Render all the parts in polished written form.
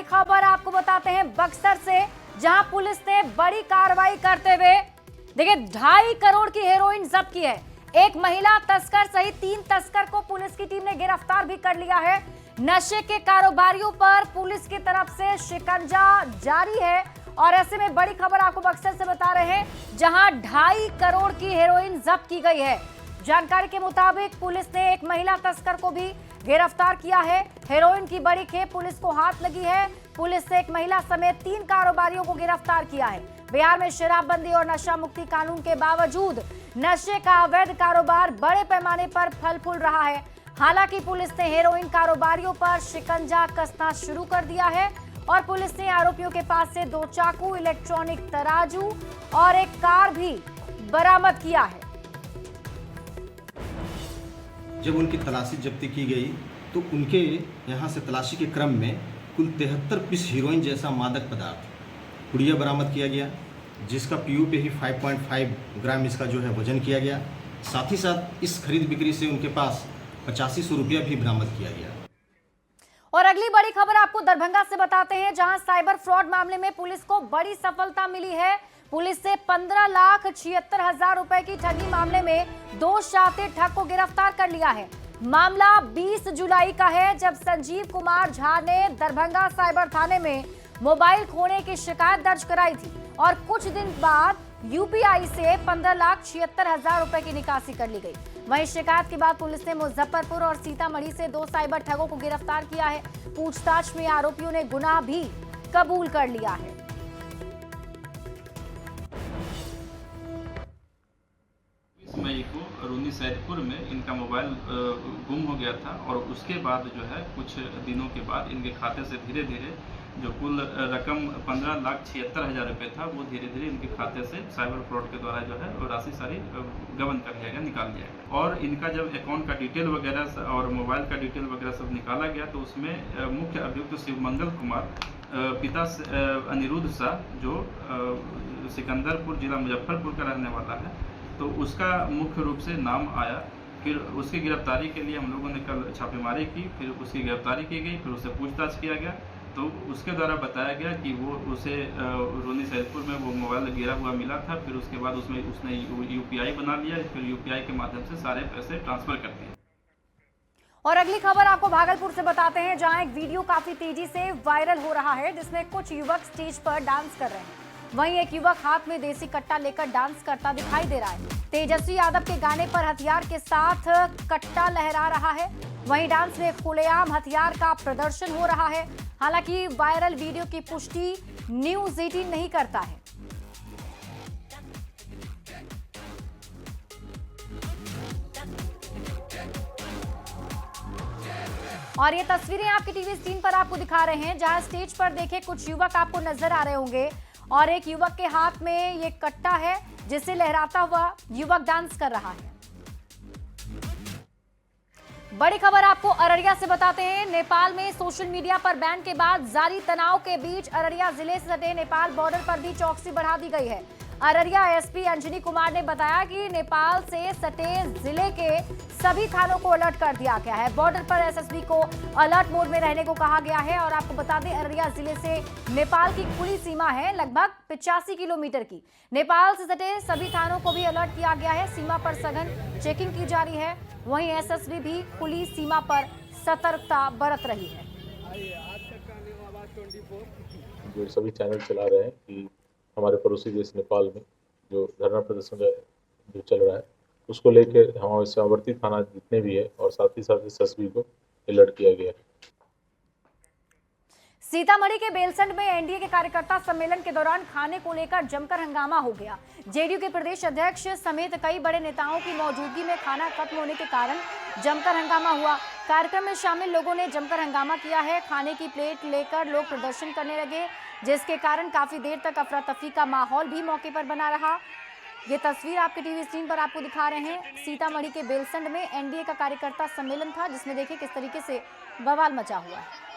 खबर आपको बताते हैं बक्सर से, जहां पुलिस ने बड़ी कार्रवाई करते हुए देखिए 2.5 करोड़ की हेरोइन जब्त की है। एक महिला तस्कर सहित 3 तस्कर को पुलिस की टीम ने गिरफ्तार भी कर लिया है। नशे के कारोबारियों पर पुलिस की तरफ से शिकंजा जारी है और ऐसे में बड़ी खबर आपको बक्सर से बता रहे हैं, जहां 2.5 करोड़ की हेरोइन जब्त की गई है। जानकारी के मुताबिक पुलिस ने एक महिला तस्कर को भी गिरफ्तार किया है। हेरोइन की बड़ी खेप पुलिस को हाथ लगी है। पुलिस ने एक महिला समेत 3 कारोबारियों को गिरफ्तार किया है। बिहार में शराबबंदी और नशा मुक्ति कानून के बावजूद नशे का अवैध कारोबार बड़े पैमाने पर फल फूल रहा है। हालांकि पुलिस ने हेरोइन कारोबारियों पर शिकंजा कसना शुरू कर दिया है और पुलिस ने आरोपियों के पास से 2 चाकू, इलेक्ट्रॉनिक तराजू और एक कार भी बरामद किया है। जब उनकी तलाशी जब्ती की गई तो उनके यहाँ से तलाशी के क्रम में कुल 73 पीस हीरोइन जैसा मादक पदार्थ पुड़िया बरामद किया गया, जिसका पीयू पे ही 5.5 ग्राम इसका जो है वजन किया गया। साथ ही साथ इस खरीद बिक्री से उनके पास 8500 रुपया भी बरामद किया गया। और अगली बड़ी खबर आपको दरभंगा से बताते हैं, जहां साइबर फ्रॉड मामले में पुलिस को बड़ी सफलता मिली है। पुलिस ने 15,76,000 रुपए की ठगी मामले में 2 शातिर ठग को गिरफ्तार कर लिया है। मामला 20 जुलाई का है, जब संजीव कुमार झा ने दरभंगा साइबर थाने में मोबाइल खोने की शिकायत दर्ज कराई थी और कुछ दिन बाद यूपीआई से 15,76,000 रुपए की निकासी कर ली गई। वहीं शिकायत के बाद पुलिस ने मुजफ्फरपुर और सीतामढ़ी से 2 साइबर ठगों को गिरफ्तार किया है। पूछताछ में आरोपियों ने गुनाह भी कबूल कर लिया है। मई को रूनी सैदपुर में इनका मोबाइल गुम हो गया था और उसके बाद जो है कुछ दिनों के बाद इनके खाते से धीरे धीरे जो कुल रकम 15,76,000 रुपये था वो धीरे धीरे इनके खाते से साइबर फ्रॉड के द्वारा जो है वो राशि सारी गबन कर लिया गया, निकाल लिया गया। और इनका जब अकाउंट का डिटेल वगैरह और मोबाइल का डिटेल वगैरह सब निकाला गया तो उसमें मुख्य अभियुक्त शिवमंगल कुमार पिता अनिरुद्ध शाह जो सिकंदरपुर जिला मुजफ्फरपुर का रहने वाला है, तो उसका मुख्य रूप से नाम आया। फिर उसकी गिरफ्तारी के लिए हम लोगों ने कल छापेमारी की, फिर उसकी गिरफ्तारी की गई, फिर उससे पूछताछ किया गया तो उसके द्वारा बताया गया कि वो उसे रोनी सैदपुर में वो मोबाइल गिरा हुआ मिला था। फिर उसके बाद उसने यूपीआई बना लिया, फिर यूपीआई के माध्यम से सारे पैसे ट्रांसफर कर दिए। और अगली खबर आपको भागलपुर से बताते हैं, जहां एक वीडियो काफी तेजी से वायरल हो रहा है, जिसमें कुछ युवक स्टेज पर डांस कर रहे हैं। वहीं एक युवक हाथ में देसी कट्टा लेकर डांस करता दिखाई दे रहा है। तेजस्वी यादव के गाने पर हथियार के साथ कट्टा लहरा रहा है। वहीं डांस में खुलेआम हथियार का प्रदर्शन हो रहा है। हालांकि वायरल वीडियो की पुष्टि न्यूज़ 18 नहीं करता है। और ये तस्वीरें आपके टीवी स्क्रीन पर आपको दिखा रहे हैं, जहां स्टेज पर देखे कुछ युवक आपको नजर आ रहे होंगे और एक युवक के हाथ में ये कट्टा है जिसे लहराता हुआ युवक डांस कर रहा है। बड़ी खबर आपको अररिया से बताते हैं, नेपाल में सोशल मीडिया पर बैन के बाद जारी तनाव के बीच अररिया जिले से सटे नेपाल बॉर्डर पर भी चौकसी बढ़ा दी गई है। अररिया एसपी अंजनी कुमार ने बताया कि नेपाल से सटे जिले के सभी थानों को अलर्ट कर दिया गया है। बॉर्डर पर एसएसबी को अलर्ट मोड में रहने को कहा गया है। और आपको बता दें, अररिया जिले से नेपाल की खुली सीमा है लगभग 85 किलोमीटर की। नेपाल से सटे सभी थानों को भी अलर्ट किया गया है। सीमा पर सघन चेकिंग की जा रही है। वहीं एसएसबी भी खुली सीमा पर सतर्कता बरत रही है। जो सभी चैनल चला रहे हैं कि हमारे पड़ोसी देश नेपाल में जो धरना प्रदर्शन जो चल रहा है उसको लेकर हमारे सीमावर्ती थाना जितने भी है और साथ ही साथ एसएसबी को अलर्ट किया गया है। सीतामढ़ी के बेलसंड में एनडीए के कार्यकर्ता सम्मेलन के दौरान खाने को लेकर जमकर हंगामा हो गया। जेडीयू के प्रदेश अध्यक्ष समेत कई बड़े नेताओं की मौजूदगी में खाना खत्म होने के कारण जमकर हंगामा हुआ। कार्यक्रम में शामिल लोगों ने जमकर हंगामा किया है। खाने की प्लेट लेकर लोग प्रदर्शन करने लगे, जिसके कारण काफी देर तक अफरा तफरी का माहौल भी मौके पर बना रहा। ये तस्वीर आपके टीवी स्क्रीन पर आपको दिखा रहे हैं। सीतामढ़ी के बेलसंड में एनडीए का कार्यकर्ता सम्मेलन था, जिसमें देखिए किस तरीके से बवाल मचा हुआ है।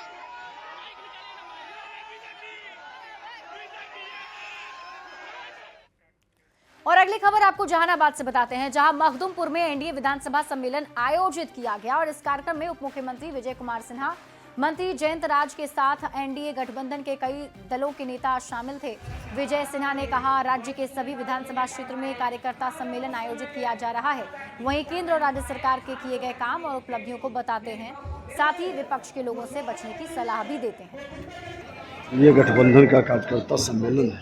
और अगली खबर आपको जहानाबाद से बताते हैं, जहां मखदुमपुर में एनडीए विधानसभा सम्मेलन आयोजित किया गया और इस कार्यक्रम में उप मुख्यमंत्री विजय कुमार सिन्हा, मंत्री जयंत राज के साथ एनडीए गठबंधन के कई दलों के नेता शामिल थे। विजय सिन्हा ने कहा, राज्य के सभी विधानसभा क्षेत्रों में कार्यकर्ता सम्मेलन आयोजित किया जा रहा है। वहीं केंद्र और राज्य सरकार के किए गए काम और उपलब्धियों को बताते हैं, साथ ही विपक्ष के लोगों से बचने की सलाह भी देते हैं। ये गठबंधन का कार्यकर्ता सम्मेलन है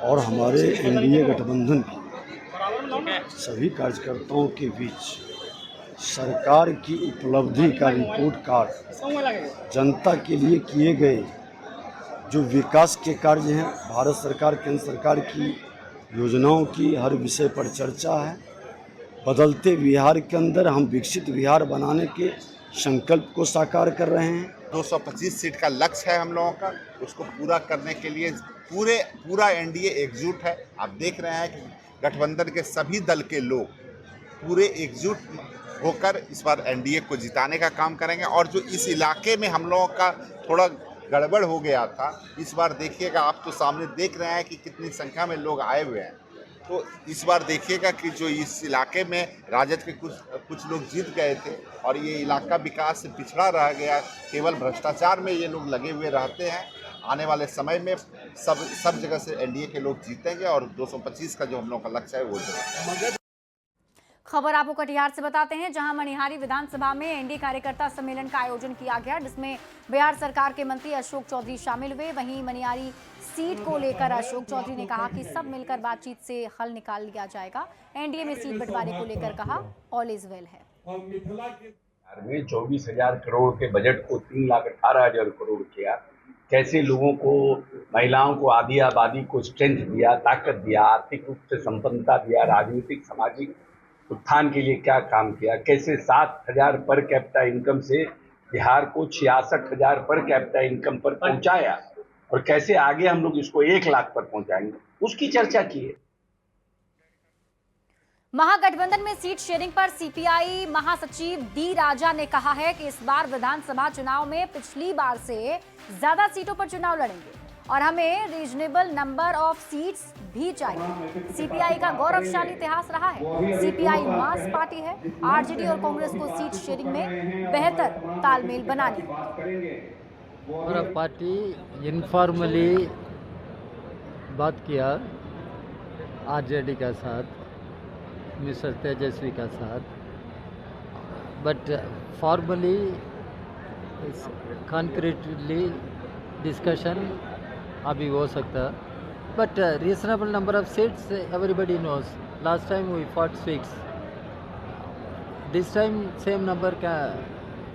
और हमारे एनडीए गठबंधन के सभी कार्यकर्ताओं के बीच सरकार की उपलब्धि का रिपोर्ट कार्ड, जनता के लिए किए गए जो विकास के कार्य हैं, भारत सरकार केंद्र सरकार की योजनाओं की हर विषय पर चर्चा है। बदलते बिहार के अंदर हम विकसित बिहार बनाने के संकल्प को साकार कर रहे हैं। 225 सीट का लक्ष्य है हम लोगों का, उसको पूरा करने के लिए पूरा एनडीए एकजुट है। आप देख रहे हैं कि गठबंधन के सभी दल के लोग पूरे एकजुट होकर इस बार एनडीए को जिताने का काम करेंगे। और जो इस इलाके में हम लोगों का थोड़ा गड़बड़ हो गया था, इस बार देखिएगा, आप तो सामने देख रहे हैं कि कितनी संख्या में लोग आए हुए हैं। तो इस बार देखिएगा कि जो इस इलाके में राजद के कुछ लोग जीत गए थे और ये इलाका विकास से पिछड़ा रह गया, केवल भ्रष्टाचार में ये लोग लगे हुए रहते हैं। आने वाले समय में सब जगह से एनडीए के लोग जीतेंगे और 225 का जो हम लोग का लक्ष्य है वो जरूर। खबर आपको कटिहार से बताते हैं, जहां मनिहारी विधानसभा में एनडीए कार्यकर्ता सम्मेलन का आयोजन किया गया, जिसमें बिहार सरकार के मंत्री अशोक चौधरी शामिल हुए। वहीं मनिहारी सीट को लेकर अशोक चौधरी ने कहा कि सब मिलकर बातचीत से हल निकाल लिया जाएगा। एनडीए में सीट बंटवारे को लेकर कहा, ऑल इज वेल है। में 24,000 करोड़ के बजट को 3,18,000 करोड़ किया। कैसे लोगों को, महिलाओं को, आधी आबादी को स्ट्रेंथ दिया, ताकत दिया, आर्थिक रूप से संपन्नता दिया, राजनीतिक सामाजिक उत्थान के लिए क्या काम किया, कैसे 7,000 पर कैपिटा इनकम से बिहार को 66,000 पर कैपिटा इनकम पर पहुंचाया और कैसे आगे हम लोग इसको 1 लाख पर पहुंचाएंगे, उसकी चर्चा की है। महागठबंधन में सीट शेयरिंग पर सीपीआई महासचिव डी राजा ने कहा है कि इस बार विधानसभा चुनाव में पिछली बार से ज्यादा सीटों पर चुनाव लड़ेंगे और हमें रीजनेबल नंबर ऑफ सीट्स भी चाहिए। सीपीआई का गौरवशाली इतिहास रहा है। सीपीआई मास पार्टी है। आरजेडी और कांग्रेस को सीट शेयरिंग में बेहतर तालमेल बनानी है। हमारा पार्टी इनफॉर्मली बात किया आरजेडी का साथ, मिस्टर तेजस्वी का साथ, बट फॉर्मली कॉन्क्रीटली डिस्कशन अभी हो सकता, but reasonable number of seats everybody knows. Last time we fought 6, this time same number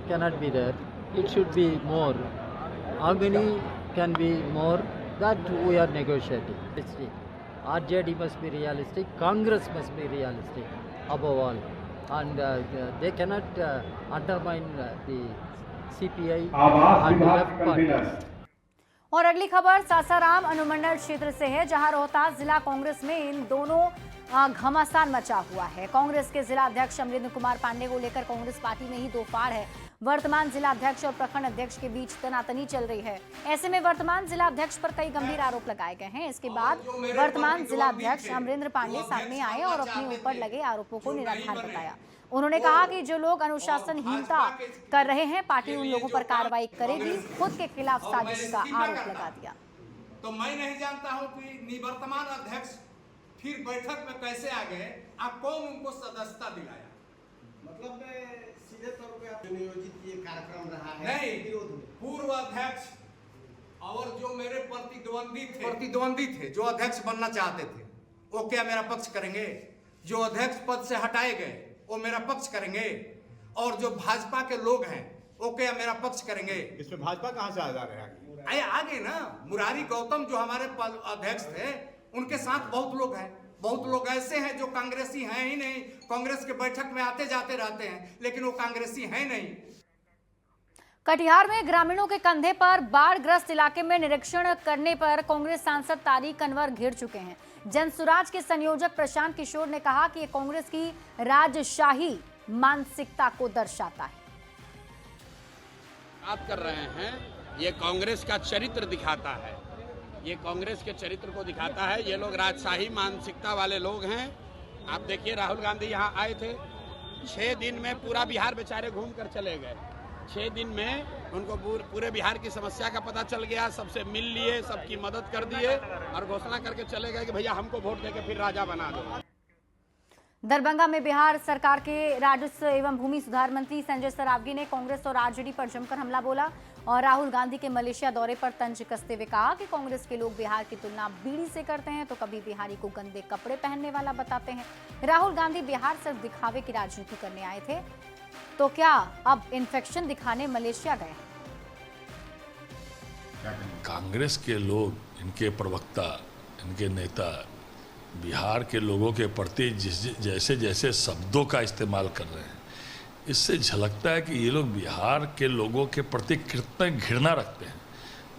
cannot be there, it should be more. How many can be more, that we are negotiating. RJD must be realistic, Congress must be realistic above all, and they cannot undermine the CPI and left parties. और अगली खबर सासाराम अनुमंडल क्षेत्र से है, जहां रोहतास जिला कांग्रेस में इन दोनों घमासान मचा हुआ है। कांग्रेस के जिला अध्यक्ष अमरेंद्र कुमार पांडे को लेकर कांग्रेस पार्टी में ही दो फाड़ है। वर्तमान जिला अध्यक्ष और प्रखंड अध्यक्ष के बीच तनातनी चल रही है। ऐसे में वर्तमान जिला अध्यक्ष पर कई गंभीर आरोप लगाए गए हैं। इसके बाद वर्तमान जिला अध्यक्ष अमरेंद्र पांडे सामने आए और अपने ऊपर लगे आरोपों को निराधार बताया। उन्होंने कहा कि जो लोग अनुशासनहीनता कर रहे हैं, पार्टी उन लोगों पर कार्रवाई करेगी। खुद के खिलाफ साजिश का आरोप लगा दिया। तो मैं नहीं जानता हूं कि निवर्तमान अध्यक्ष फिर बैठक में कैसे आ गए, आप कौन उनको सदस्यता दिलाया? मतलब सीधे तौर पे नियोजित ये कार्यक्रम रहा है नहीं, पूर्व अध्यक्ष और जो मेरे प्रतिद्वंदी थे जो अध्यक्ष बनना चाहते थे, वो क्या मेरा पक्ष करेंगे? जो अध्यक्ष पद से हटाए गए वो मेरा पक्ष करेंगे? और जो भाजपा के लोग हैं वो क्या मेरा पक्ष करेंगे? इसमें भाजपा कहाँ से आ रहा है? आगे ना मुरारी गौतम जो हमारे अध्यक्ष थे, उनके साथ बहुत लोग हैं। बहुत लोग ऐसे हैं जो कांग्रेसी हैं ही नहीं, कांग्रेस के बैठक में आते जाते रहते हैं, लेकिन वो कांग्रेसी हैं नहीं। कटिहार में ग्रामीणों के कंधे पर बाढ़ग्रस्त इलाके में निरीक्षण करने पर कांग्रेस सांसद तारिक अनवर घिर चुके हैं। जनसुराज के संयोजक प्रशांत किशोर ने कहा कि ये कांग्रेस की राजशाही मानसिकता को दर्शाता है। बात कर रहे हैं, ये कांग्रेस का चरित्र दिखाता है, ये कांग्रेस के चरित्र को दिखाता है। ये लोग राजशाही मानसिकता वाले लोग हैं। आप देखिए, राहुल गांधी यहाँ आए थे, 6 दिन में पूरा बिहार बेचारे घूम कर चले गए। 6 दिन में उनको पूरे बिहार की समस्या का पता चल गया, सबसे मिल लिए, सबकी मदद कर दिए और घोषणा करके चले गए कि भैया हमको वोट देके फिर राजा बना दो। दरभंगा में बिहार सरकार के राजस्व एवं भूमि सुधार मंत्री संजय सरावगी ने कांग्रेस और आरजेडी पर जमकर हमला बोला और राहुल गांधी के मलेशिया दौरे पर तंज कसते हुए कहा कि कांग्रेस के लोग बिहार की तुलना बीड़ी से करते हैं तो कभी बिहारी को गंदे कपड़े पहनने वाला बताते हैं। राहुल गांधी बिहार सिर्फ दिखावे की राजनीति करने आए थे, तो क्या अब इन्फेक्शन दिखाने मलेशिया गए? कांग्रेस के लोग, इनके प्रवक्ता, इनके नेता बिहार के लोगों के प्रति जैसे जैसे शब्दों का इस्तेमाल कर रहे हैं, इससे झलकता है कि ये लोग बिहार के लोगों के प्रति कितना घृणा रखते हैं।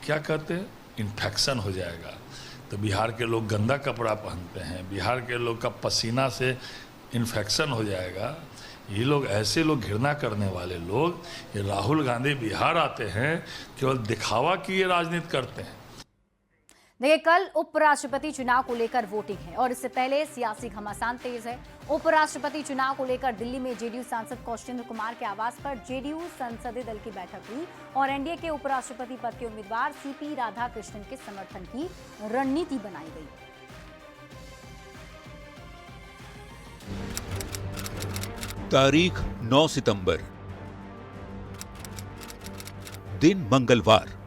क्या कहते हैं? इन्फेक्शन हो जाएगा। तो बिहार के लोग गंदा कपड़ा पहनते हैं, बिहार के लोग का पसीना से इन्फेक्शन हो जाएगा। ये लोग, ऐसे लोग, घृणा करने वाले लोग, ये राहुल गांधी बिहार आते हैं केवल दिखावा की ये राजनीति करते हैं। देखिए, कल उपराष्ट्रपति चुनाव को लेकर वोटिंग है और इससे पहले सियासी घमासान तेज है। उपराष्ट्रपति चुनाव को लेकर दिल्ली में जेडीयू सांसद कौशलेंद्र कुमार के आवास पर जेडीयू संसदीय दल की बैठक हुई और एनडीए के उपराष्ट्रपति पद के उम्मीदवार सीपी राधाकृष्णन के समर्थन की रणनीति बनाई गई। तारीख 9 सितंबर, दिन मंगलवार,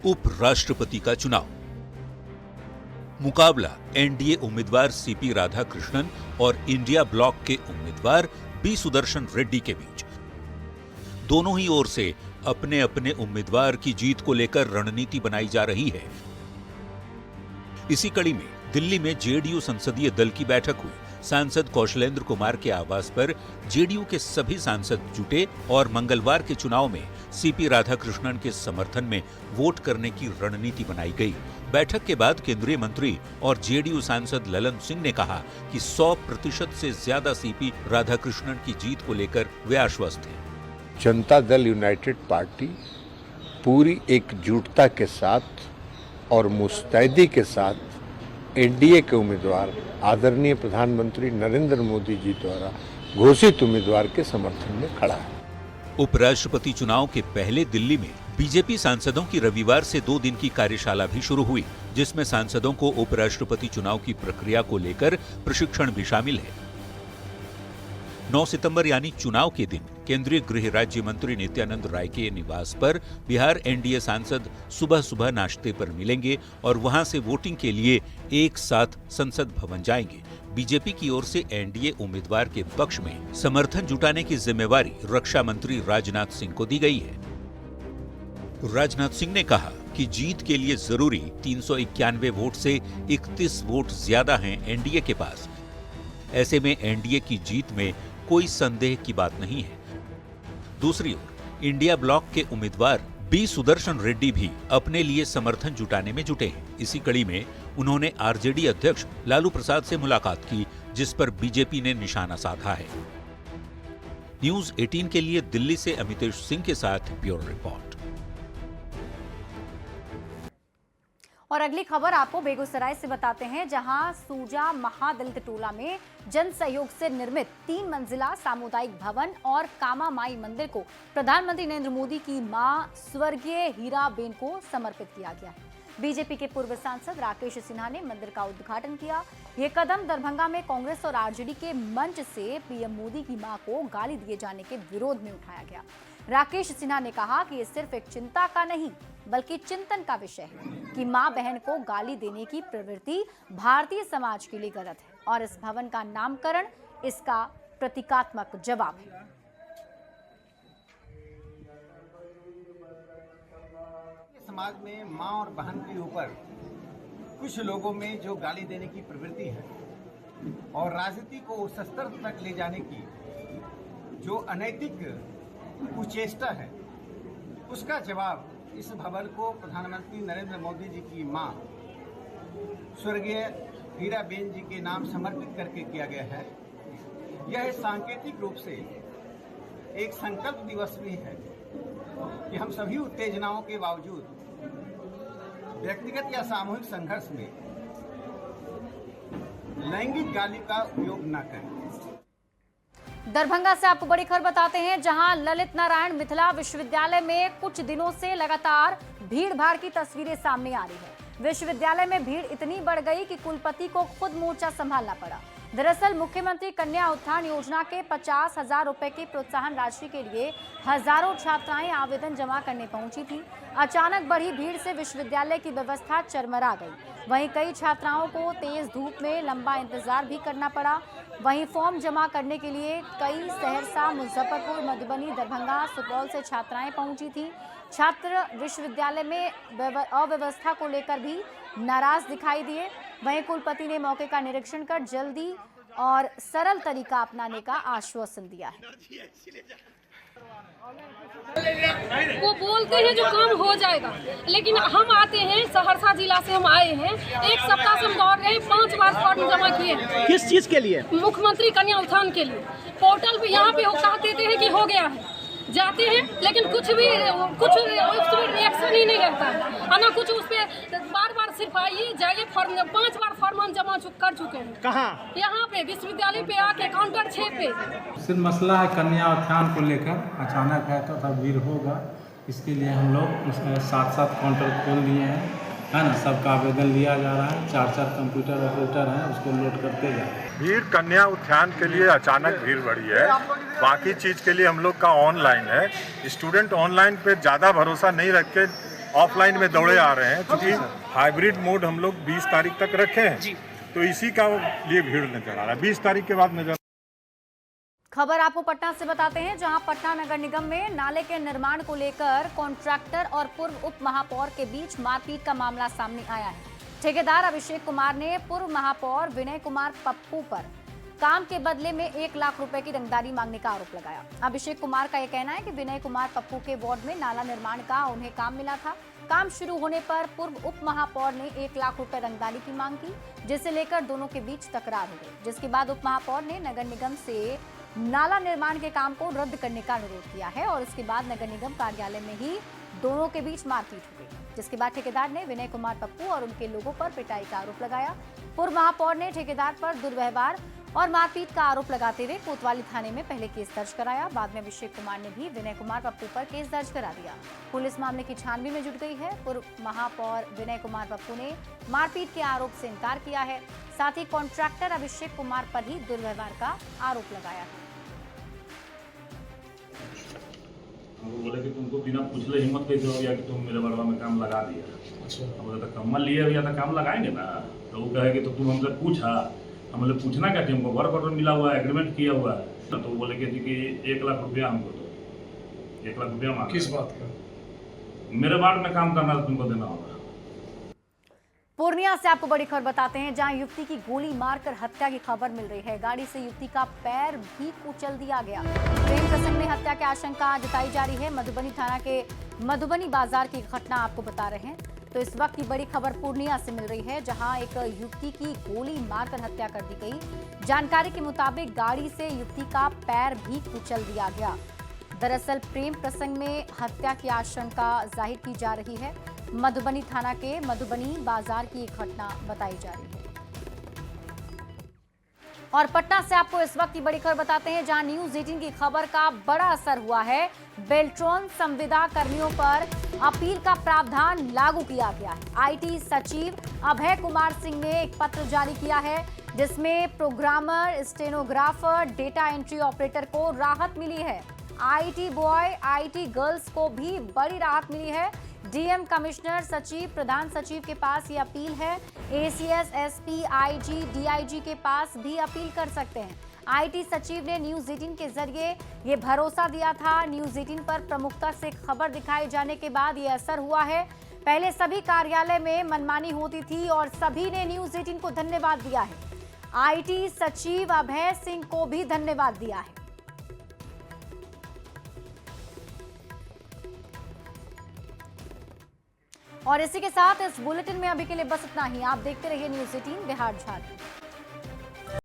उपराष्ट्रपति का चुनाव। मुकाबला एनडीए उम्मीदवार सीपी राधाकृष्णन और इंडिया ब्लॉक के उम्मीदवार बी सुदर्शन रेड्डी के बीच। दोनों ही ओर से अपने अपने उम्मीदवार की जीत को लेकर रणनीति बनाई जा रही है। इसी कड़ी में दिल्ली में जेडीयू संसदीय दल की बैठक हुई। सांसद कौशलेंद्र कुमार के आवास पर जेडीयू के सभी सांसद जुटे और मंगलवार के चुनाव में सीपी राधाकृष्णन के समर्थन में वोट करने की रणनीति बनाई गई। बैठक के बाद केंद्रीय मंत्री और जेडीयू सांसद ललन सिंह ने कहा कि 100% से ज्यादा सीपी राधाकृष्णन की जीत को लेकर वे आश्वस्त हैं। जनता दल यूनाइटेड पार्टी पूरी एकजुटता के साथ और मुस्तैदी के साथ एनडीए के उम्मीदवार आदरणीय प्रधानमंत्री नरेंद्र मोदी जी द्वारा घोषित उम्मीदवार के समर्थन में खड़ा है। उपराष्ट्रपति चुनाव के पहले दिल्ली में बीजेपी सांसदों की रविवार से 2 दिन की कार्यशाला भी शुरू हुई, जिसमें सांसदों को उपराष्ट्रपति चुनाव की प्रक्रिया को लेकर प्रशिक्षण भी शामिल है। 9 सितंबर यानी चुनाव के दिन केंद्रीय गृह राज्य मंत्री नित्यानंद राय के निवास पर बिहार एनडीए सांसद सुबह सुबह नाश्ते पर मिलेंगे और वहां से वोटिंग के लिए एक साथ संसद भवन जाएंगे। बीजेपी की ओर से एनडीए उम्मीदवार के पक्ष में समर्थन जुटाने की जिम्मेवारी रक्षा मंत्री राजनाथ सिंह को दी गई है। राजनाथ सिंह ने कहा कि जीत के लिए जरूरी 391 वोट से 31 वोट ज्यादा हैं एनडीए के पास। ऐसे में एनडीए की जीत में कोई संदेह की बात नहीं है। दूसरी ओर इंडिया ब्लॉक के उम्मीदवार बी सुदर्शन रेड्डी भी अपने लिए समर्थन जुटाने में जुटे हैं। इसी कड़ी में उन्होंने आरजेडी अध्यक्ष लालू प्रसाद से मुलाकात की, जिस पर बीजेपी ने निशाना साधा है। न्यूज़ 18 के लिए दिल्ली से अमितेश सिंह के साथ ब्यूरो रिपोर्ट। और अगली खबर आपको बेगूसराय से बताते हैं, जहां सूजा महादलित टोला में जन सहयोग से निर्मित 3 मंजिला सामुदायिक भवन और कामा माई मंदिर को प्रधानमंत्री नरेंद्र मोदी की मां स्वर्गीय हीराबेन को समर्पित किया गया है। बीजेपी के पूर्व सांसद राकेश सिन्हा ने मंदिर का उद्घाटन किया। ये कदम दरभंगा में कांग्रेस और आरजेडी के मंच से पीएम मोदी की मां को गाली दिए जाने के विरोध में उठाया गया। राकेश सिन्हा ने कहा कि ये सिर्फ एक चिंता का नहीं बल्कि चिंतन का विषय है कि मां बहन को गाली देने की प्रवृत्ति भारतीय समाज के लिए गलत है और इस भवन का नामकरण इसका प्रतीकात्मक जवाब है। समाज में मां और बहन के ऊपर कुछ लोगों में जो गाली देने की प्रवृत्ति है और राजनीति को उस स्तर तक ले जाने की जो अनैतिक कुचेष्टा है, उसका जवाब इस भवन को प्रधानमंत्री नरेंद्र मोदी जी की मां स्वर्गीय हीराबेन जी के नाम समर्पित करके किया गया है। यह सांकेतिक रूप से एक संकल्प दिवस भी है कि हम सभी उत्तेजनाओं के बावजूद व्यक्तिगत या सामूहिक संघर्ष में लैंगिक गाली का उपयोग न करें। दरभंगा से आपको बड़ी खबर बताते हैं, जहां ललित नारायण मिथिला विश्वविद्यालय में कुछ दिनों से लगातार भीड़ भाड़ की तस्वीरें सामने आ रही है। विश्वविद्यालय में भीड़ इतनी बढ़ गई कि कुलपति को खुद मोर्चा संभालना पड़ा। दरअसल मुख्यमंत्री कन्या उत्थान योजना के 50,000 रुपए की प्रोत्साहन राशि के लिए हजारों छात्राएं आवेदन जमा करने पहुंची थी। अचानक बढ़ी भीड़ से विश्वविद्यालय की व्यवस्था चरमरा गई। वहीं कई छात्राओं को तेज धूप में लंबा इंतजार भी करना पड़ा। वहीं फॉर्म जमा करने के लिए कई सहरसा, मुजफ्फरपुर, मधुबनी, दरभंगा, सुपौल से छात्राएं पहुंची थी। छात्र विश्वविद्यालय में अव्यवस्था को लेकर भी नाराज दिखाई दिए। वहीं कुलपति ने मौके का निरीक्षण कर जल्दी और सरल तरीका अपनाने का आश्वासन दिया है। वो बोलते हैं जो काम हो जाएगा, लेकिन हम आते हैं सहरसा जिला से, हम आए हैं, एक सप्ताह से हम दौड़ रहे हैं, 5 बार फॉर्म जमा किए। किस चीज के लिए? मुख्यमंत्री कन्या उत्थान के लिए। पोर्टल पे यहाँ पे कह देते हैं कि हो गया है, जाते हैं लेकिन कुछ उस पर रिएक्शन ही नहीं रहता है ना, कुछ उस पर बार सिर्फ आइए जाइए, फॉर्म 5 बार फॉर्म हम जमा कर चुके हैं। कहाँ? यहाँ पे विश्वविद्यालय पे आके काउंटर 6 पे। सिर्फ मसला है कन्या उत्थान को लेकर, अचानक है तो सब भीड़ होगा, इसके लिए हम लोग उसमें 7 काउंटर खोल दिए हैं, है ना। सबका आवेदन लिया जा रहा है, 4 कंप्यूटर ऑपरेटर हैं, उसको लोड करते जा रहे हैं। भीड़ कन्या उत्थान के लिए अचानक भीड़ बढ़ी है, बाकी चीज़ के लिए हम लोग का ऑनलाइन है। स्टूडेंट ऑनलाइन पे ज़्यादा भरोसा नहीं रख के ऑफलाइन में दौड़े आ रहे हैं, क्योंकि हाइब्रिड मोड हम लोग 20 तारीख तक रखे हैं, तो इसी का लिए भीड़ नजर आ रहा है। 20 तारीख के बाद नजर। खबर आपको पटना से बताते हैं, जहां पटना नगर निगम में नाले के निर्माण को लेकर कॉन्ट्रैक्टर और पूर्व उप महापौर के बीच मारपीट का मामला सामने आया है। ठेकेदार अभिषेक कुमार ने पूर्व महापौर विनय कुमार पप्पू पर काम के बदले में 1 लाख रुपए की रंगदारी मांगने का आरोप लगाया। अभिषेक कुमार का यह कहना है कि विनय कुमार पप्पू के वार्ड में नाला निर्माण का उन्हें काम मिला था। काम शुरू होने पर पूर्व उप महापौर ने 1 लाख रुपए रंगदारी की मांग की, जिसे लेकर दोनों के बीच तकरार हो गई, जिसके बाद उप महापौर ने नगर निगम से नाला निर्माण के काम को रद्द करने का अनुरोध किया है और उसके बाद नगर निगम कार्यालय में ही दोनों के बीच मारपीट हो गई, जिसके बाद ठेकेदार ने विनय कुमार पप्पू और उनके लोगों पर पिटाई का आरोप लगाया। पूर्व महापौर ने ठेकेदार पर दुर्व्यवहार और मारपीट का आरोप लगाते हुए कोतवाली थाने में पहले केस दर्ज कराया। बाद में अभिषेक कुमार ने भी विनय कुमार पप्पू पर केस दर्ज करा दिया। पुलिस मामले की छानबीन में जुट गई है। पूर्व महापौर विनय कुमार पप्पू ने मारपीट के आरोप से इनकार किया है, साथ ही कॉन्ट्रैक्टर अभिषेक कुमार पर ही दुर्व्यवहार का आरोप लगाया है। बोले कि तुमको बिना पूछले हिम्मत कैसे हो गया कि तुम मेरे बड़वा में काम लगा दिया। अच्छा, बोले तो कम्मल लिए भैया तो काम लगाएंगे ना। तो वो कहे कि तो तुम हमसे पूछा, हम बोले पूछना क्या, हमको वर्क ऑर्डर मिला हुआ है, एग्रीमेंट किया हुआ है। तो बोले कि 1 लाख रुपया हमको दो। 1 लाख रुपया मांगा। किस बात का? मेरे वार्ड में काम करना तुमको देना होगा। पूर्णिया से आपको बड़ी खबर बताते हैं, जहां युवती की गोली मारकर हत्या की खबर मिल रही है। गाड़ी से युवती का पैर भी कुचल दिया गया। प्रेम प्रसंग में हत्या की आशंका जताई जा रही है। मधुबनी थाना के मधुबनी बाजार की घटना आपको बता रहे हैं। तो इस वक्त की बड़ी खबर पूर्णिया से मिल रही है, जहां एक युवती की गोली मारकर हत्या कर दी गई। जानकारी के मुताबिक गाड़ी से युवती का पैर भी कुचल दिया गया। दरअसल प्रेम प्रसंग में हत्या की आशंका जाहिर की जा रही है। मधुबनी थाना के मधुबनी बाजार की एक घटना बताई जा रही है। और पटना से आपको इस वक्त की बड़ी खबर बताते हैं, जहां न्यूज़ 18 की खबर का बड़ा असर हुआ है। बेल्ट्रॉन संविदा कर्मियों पर अपील का प्रावधान लागू किया गया है। आईटी सचिव अभय कुमार सिंह ने एक पत्र जारी किया है, जिसमें programmer, stenographer, data entry operator को राहत मिली है। आईटी बॉय, आईटी गर्ल्स को भी बड़ी राहत मिली है। डीएम, कमिश्नर, सचिव, प्रधान सचिव के पास ये अपील है। एसीएस, एसपी, आईजी, डीआईजी के पास भी अपील कर सकते हैं। आईटी सचिव ने न्यूज़ 18 के जरिए ये भरोसा दिया था। न्यूज़ 18 पर प्रमुखता से खबर दिखाए जाने के बाद ये असर हुआ है। पहले सभी कार्यालय में मनमानी होती थी और सभी ने न्यूज़ 18 को धन्यवाद दिया है। आईटी सचिव अभय सिंह को भी धन्यवाद दिया है। और इसी के साथ इस बुलेटिन में अभी के लिए बस इतना ही। आप देखते रहिए न्यूज़ 18 बिहार झारखंड।